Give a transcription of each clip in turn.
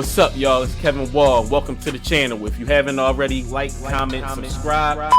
What's up, y'all? It's Kevin Wall. Welcome to the channel. If you haven't already, like, comment, subscribe.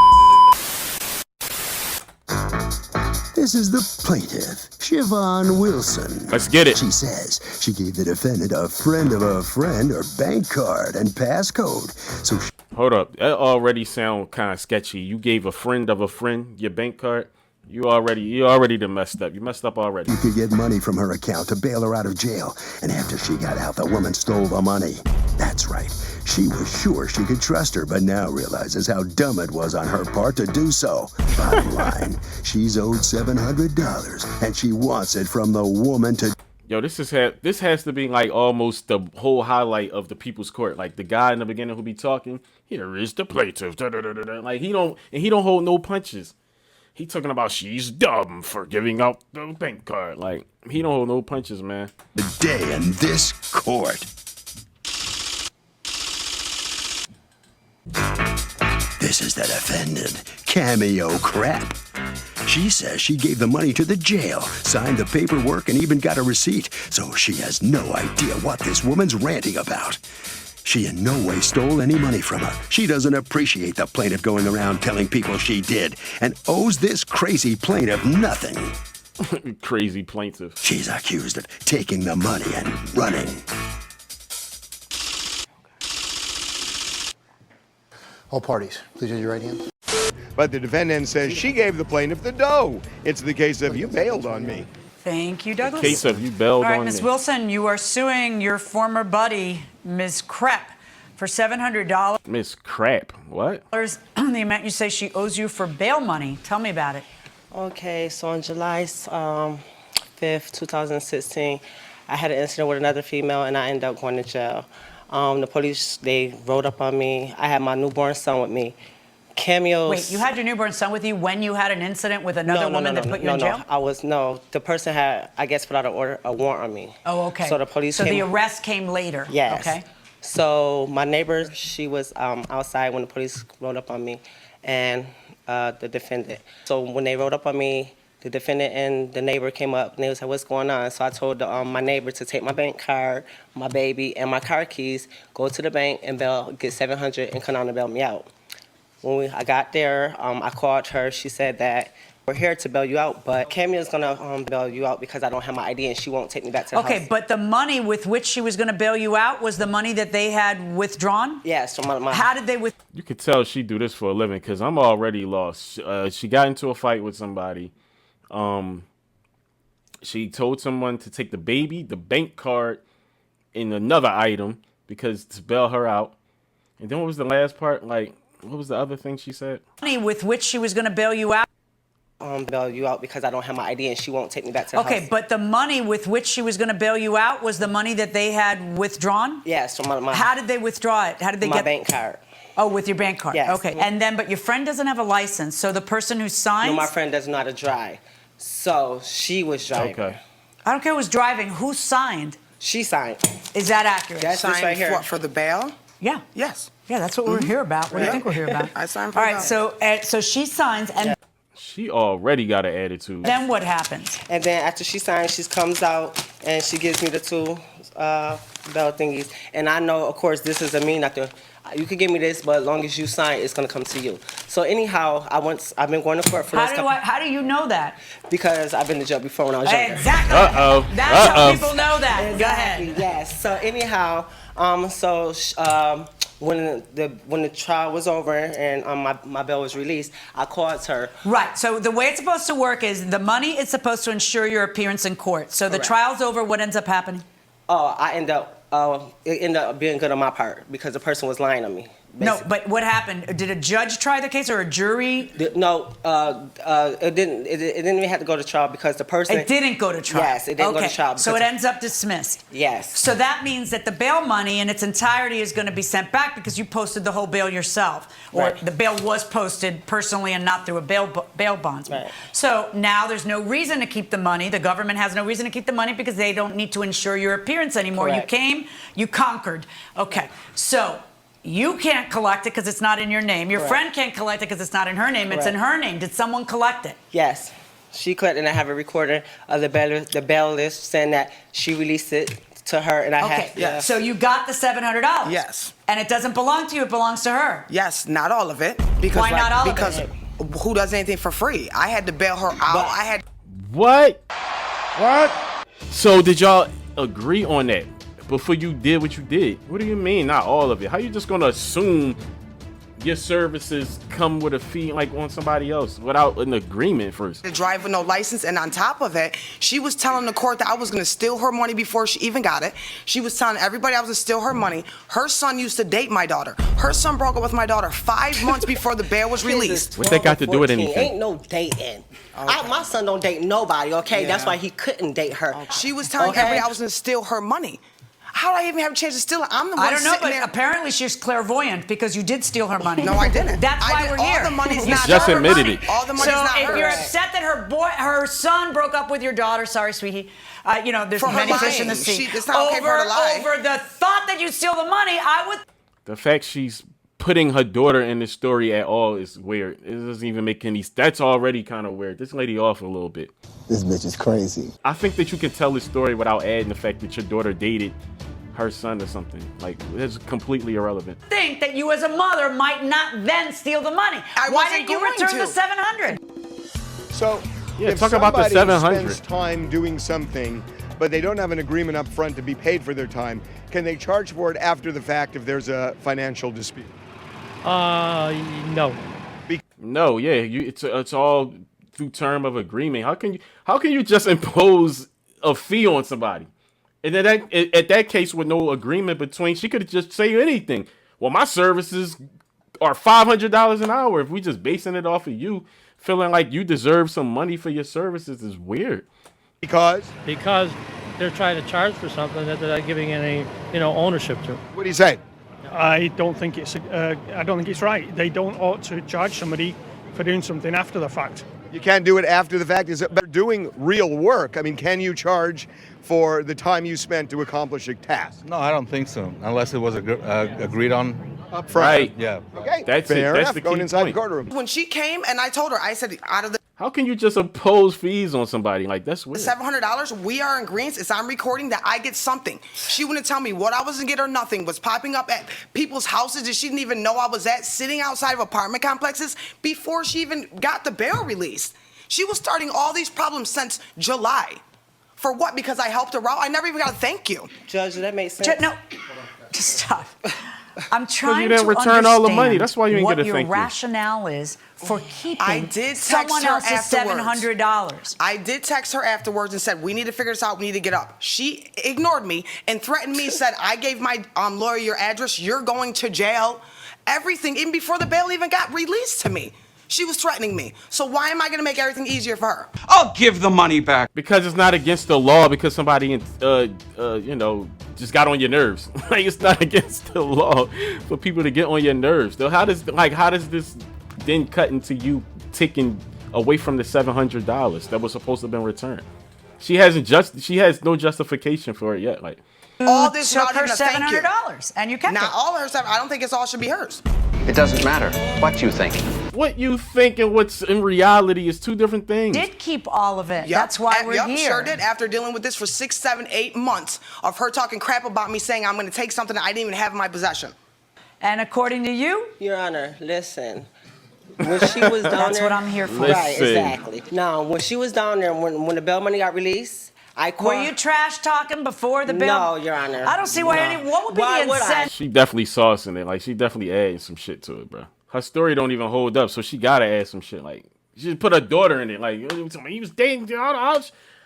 This is the plaintiff, Siobhan Wilson. Let's get it. She says she gave the defendant a friend of a friend her bank card and passcode. So Hold up. That already sound kind of sketchy. You gave a friend of a friend your bank card? You already done messed up. You messed up already. you could get money from her account to bail her out of jail. And after she got out, the woman stole the money. That's right. She was sure she could trust her, but now realizes how dumb it was on her part to do so. Bottom line, she's owed $700, and she wants it from the woman to... Yo, this has to be like almost the whole highlight of the People's Court. Like the guy in the beginning who be talking, here is the plaintiff. Like he don't hold no punches. He talking about she's dumb for giving out the bank card. Like he don't hold no punches, man. The day in this court. This is the defendant, Cameo Crap. She says she gave the money to the jail, signed the paperwork, and even got a receipt, so she has no idea what this woman's ranting about. She in no way stole any money from her. She doesn't appreciate the plaintiff going around telling people she did, and owes this crazy plaintiff nothing. Crazy plaintiff. She's accused of taking the money and running. All parties, please raise your right hand. But the defendant says she gave the plaintiff the dough. It's the case of you bailed on me. Thank you, Douglas. Case of you bailed on me. All right, on Ms. me. Wilson, you are suing your former buddy, Ms. Krepp, for $700. Miss Crap. What? The amount you say she owes you for bail money. Tell me about it. Okay, so on July 5th, 2016, I had an incident with another female and I ended up going to jail. The police, they rolled up on me. I had my newborn son with me. Cameos. Wait, you had your newborn son with you when you had an incident with another woman that put you in jail? The person had, I guess, put out a warrant on me. Oh, okay. So the police So came. the arrest came later? Yes. Okay. So my neighbor, she was outside when the police rolled up on me and the defendant. So when they rolled up on me, the defendant and the neighbor came up and they was like, what's going on? So I told my neighbor to take my bank card, my baby, and my car keys, go to the bank and get $700 and come down and bail me out. When I got there, I called her. She said that we're here to bail you out, but Cameo's gonna bail you out because I don't have my ID and she won't take me back to the house. Okay, but the money with which she was gonna bail you out was the money that they had withdrawn? Yes. So How did they You could tell she do this for a living because I'm already lost. She got into a fight with somebody. She told someone to take the baby, the bank card, and another item because to bail her out. And then what was the last part? Like, what was the other thing she said? Money with which she was gonna bail you out? Bail you out because I don't have my ID and she won't take me back to the house. Okay, but the money with which she was gonna bail you out was the money that they had withdrawn? Yes. So How did they withdraw it? How did they my get bank card? Oh, with your bank card. Yes. Okay. And then, but your friend doesn't have a license, so the person who signs. No, my friend doesn't know how to drive, so she was driving. Okay. I don't care who's driving. Who signed? She signed. Is that accurate? That's this right here. For the bail? Yeah. Yes. Yeah, that's what we're here about. What do you think we're here about? I signed for All the right. bail. So she signs, and She already got an attitude. then what happens? And then after she signs, she comes out and she gives me the two bell thingies. And I know, of course, this is a me, not the. You could give me this, but as long as you sign, it's gonna come to you. So anyhow, I've been going to court for this. How do you know that? Because I've been to jail before when I was younger. Exactly. Uh-oh. That's how Uh-oh. people know that. Go Exactly, ahead. yes. So anyhow, when the trial was over and my bail was released, I called her. Right. So the way it's supposed to work is the money is supposed to ensure your appearance in court. So the Correct. trial's over. What ends up happening? It ended up being good on my part because the person was lying on me. No, basically. but what happened? Did a judge try the case or a jury? No, it didn't. It didn't even have to go to trial because the person. It didn't go to trial. Yes, it didn't go to trial. So it ends up dismissed. Yes. So that means that the bail money in its entirety is going to be sent back because you posted the whole bail yourself, or Right. the bail was posted personally and not through a bail bondsman. Right. So now there's no reason to keep the money. The government has no reason to keep the money because they don't need to ensure your appearance anymore. Correct. You came, you conquered. Okay. So you can't collect it because it's not in your name. Your Correct. friend can't collect it because it's not in her name. It's in Correct. her name. Did someone collect it? Yes, she collected, and I have a recording of the bail list saying that she released it to her, and I Okay. had. Yeah. So you got the $700. Yes. And it doesn't belong to you. It belongs to her. Yes, not all of it. Because Why not all of because it? who does anything for free? I had to bail her out. I had. What? So did y'all agree on that before you did what you did? What do you mean, not all of it? How you just gonna assume your services come with a fee like on somebody else without an agreement first? To drive with no license, and on top of it, she was telling the court that I was going to steal her money before she even got it. She was telling everybody I was going to steal her money. Her son used to date my daughter. Her son broke up with my daughter 5 months before the bail was released. What that got to do with 14. anything? Ain't no dating. My son don't date nobody, okay? Yeah. That's why he couldn't date her. She was telling Okay. everybody I was going to steal her money. How did I even have a chance to steal it? I'm the one I don't know, sitting but there. apparently she's clairvoyant because you did steal her money. No, I didn't. That's I why did. we're All here. the money's You not stole Just her admitted money. it. All the money's So not if hers. you're upset that her son broke up with your daughter, sorry, sweetie. There's For her many fish in the lying. sea. It's not okay for her to lie. Over the thought that you steal the money, I would. The fact she's putting her daughter in this story at all is weird. It doesn't even make any. That's already kind of weird. This lady off a little bit. This bitch is crazy. I think that you can tell this story without adding the fact that your daughter dated her son or something. Like, it's completely irrelevant. Think that you as a mother might not then steal the money. I Why wasn't didn't you going return to. the $700? So, Yeah, if talk about the somebody 700. spends time doing something, but they don't have an agreement up front to be paid for their time, can they charge for it after the fact if there's a financial dispute? No. No, yeah, it's all through term of agreement. How can you just impose a fee on somebody? And then at that case with no agreement between, she could just say anything. Well, my services are $500 an hour. If we just basing it off of you feeling like you deserve some money for your services is weird. Because? Because they're trying to charge for something that they're not giving any, ownership to. What do you say? I don't think it's right. They don't ought to charge somebody for doing something after the fact. You can't do it after the fact. Is it better doing real work? I mean, can you charge for the time you spent to accomplish a task? No, I don't think so. Unless it was agreed on Up front. Right. Yeah. Okay. That's it. Fair That's enough. the Going key inside point. the courtroom. When she came and I told her, I said, out of the How can you just impose fees on somebody? Like, that's weird. $700, we are in agreement. It's on recording that I get something. She wouldn't tell me what I was gonna get or nothing. Was popping up at people's houses that she didn't even know I was at, sitting outside of apartment complexes before she even got the bail released. She was starting all these problems since July. For what? Because I helped her out? I never even got a thank you. Judge, that makes sense. No, just stop. I'm trying you didn't to return all the money. understand That's why you didn't what get a your thank you. rationale is for keeping I did text someone her else's afterwards. $700. I did text her afterwards and said, we need to figure this out. We need to get up. She ignored me and threatened me, said, I gave my lawyer your address. You're going to jail. Everything, even before the bail even got released to me. She was threatening me. So why am I going to make everything easier for her? I'll give the money back. Because it's not against the law. Because somebody, just got on your nerves. Like, it's not against the law for people to get on your nerves. Though, how does this then cut into you taking away from the $700 that was supposed to have been returned? She has no justification for it yet. Like, All this took without her even a thank you. $700 and you kept Not it. all of her stuff. I don't think it's all should be hers. It doesn't matter what you think. what you think and what's in reality is two different things. Did keep all of it. Yep. That's why we're Yep, here. Sure did. After dealing with this for 6, 7, 8 months of her talking crap about me, saying I'm going to take something that I didn't even have in my possession. And according to you, Your Honor, listen. When she was down that's there, what I'm here for. Right, Listen. exactly. Now, when she was down there, when the bail money got released, I called. Were you trash talking before the bill? No, Your Honor. I don't see why No. what would be Why the would I? incentive? She definitely saucing it. Like, she definitely adding some shit to it, bro. Her story don't even hold up, so she gotta add some shit. Like, she just put her daughter in it. Like, he was dating.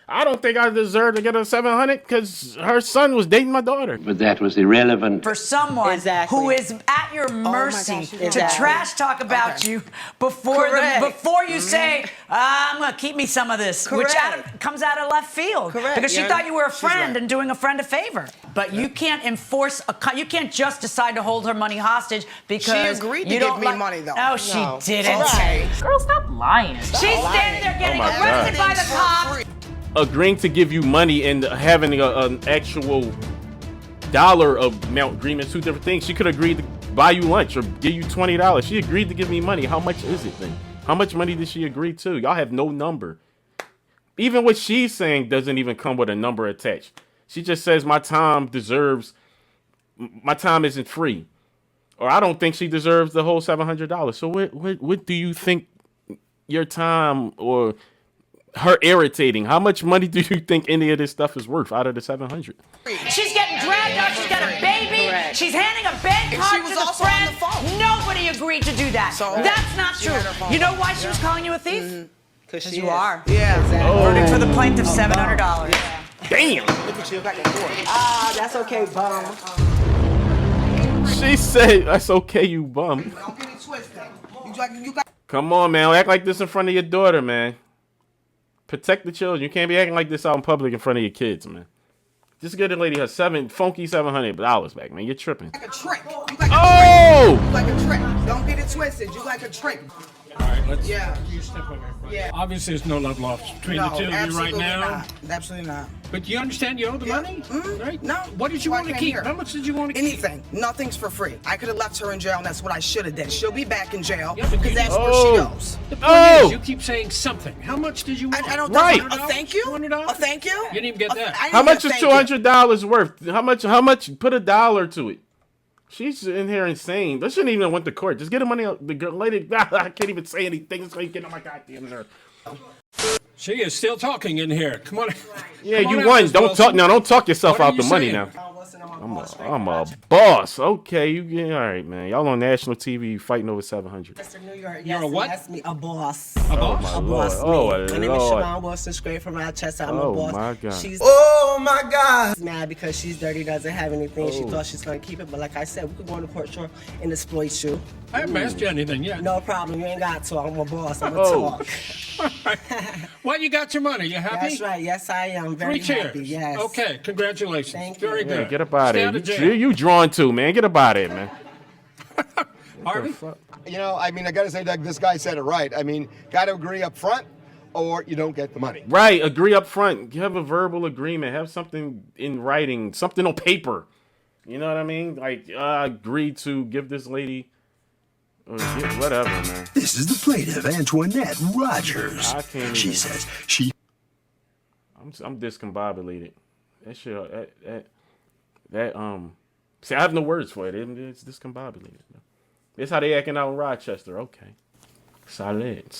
I don't think I deserve to get a 700 because her son was dating my daughter. But that was irrelevant. For someone Exactly. who is at your mercy gosh, to exactly. trash talk about you before Correct. before you say, I'm gonna keep me some of this, which Correct. comes out of left field. Correct. Because she You're- thought you were a friend right. and doing a friend a favor. But you can't enforce you can't just decide to hold her money hostage because agreed to you give don't me like- money, though. No, she No. didn't. Right. Girl, stop lying. She's standing there getting Oh my arrested God. by the cops. Agreeing to give you money and having an actual dollar amount agreement, two different things. She could agree to buy you lunch or give you $20. She agreed to give me money. How much is it then? How much money did she agree to? Y'all have no number. Even what she's saying doesn't even come with a number attached. She just says my time isn't free. Or I don't think she deserves the whole $700. So what do you think your time or her irritating? How much money do you think any of this stuff is worth out of the $700? She's getting dragged out. She's got a baby. Correct. She's handing a bank card to the also on friend. the phone. Nobody agreed to do that. So that's not she true. had her phone You know on. why she was calling you a thief? Because You are. Yeah. Exactly. Verdict for the plaintiff, $700. Damn. Look at you back and forth. Ah, that's okay, bum. She said, that's okay, you bum. Don't get it twisted. You got. Come on, man. Act like this in front of your daughter, man. Protect the children. You can't be acting like this out in public in front of your kids, man. Just get the lady her funky $700 back, man. You're tripping. Like a trick. You like a Oh! trick. You like a trick. Don't get it twisted. You like a trick. All right, let's. Yeah. You step over. Yeah. Obviously, there's no love lost between the two of you right absolutely now. not. Absolutely not. But you understand you owe the money, right? No. What did you Why want to can't I keep? hear? How much did you want to keep? Anything. Nothing's for free. I could have left her in jail, and that's what I should have done. She'll be back in jail Yeah, but because you- that's where she goes. The point is, you keep saying something. How much did you want? I don't Right. think a thank you. $200? A thank you. You didn't even get that. I didn't How get much a is thank you. $200 worth? How much? Put $1 to it. She's in here insane. They shouldn't even went to court. Just get the money out. The girl, lady, I can't even say anything. It's like getting on my goddamn nerve. She is still talking in here. Come on. Yeah, Come on you out, won. Miss Don't Wilson. talk now. Don't talk yourself What are out the you money saying? now. I'm a boss. Okay, you get all right, man. Y'all on national TV fighting over $700. Mr. New York, You're a what? That's me, a boss. A boss? My A Lord. boss. Oh, me. My name is Lord. Siobhan Wilson, straight from Rochester. I'm Oh, a boss. my God. She's Oh my God. mad because she's dirty, doesn't have anything. She Oh. thought she's gonna keep it, but like I said, we could go on the court show and exploit you. I haven't asked you anything yet. No problem. You ain't got to. I'm a boss. I'm a Oh. talk. Well, you got your money. You happy? That's right. Yes, I am. Very 3 cheers. happy. Yes. Okay, congratulations. Thank you. Very Yeah, good. get up out Stay of out of here. jail. You drawn too, man. Get up out of here, man. Harvey? You know, I mean, I gotta say, Doug, this guy said it right. I mean, gotta agree up front, or you don't get the money. Right. Agree up front. Have a verbal agreement. Have something in writing. Something on paper. You know what I mean? Like, I agreed to give this lady. Whatever, man. This is the plaintiff, Antoinette Rogers. I can't She even- says she I'm discombobulated. That shit. See, I have no words for it. It's discombobulated. That's how they acting out in Rochester. Okay. Salad.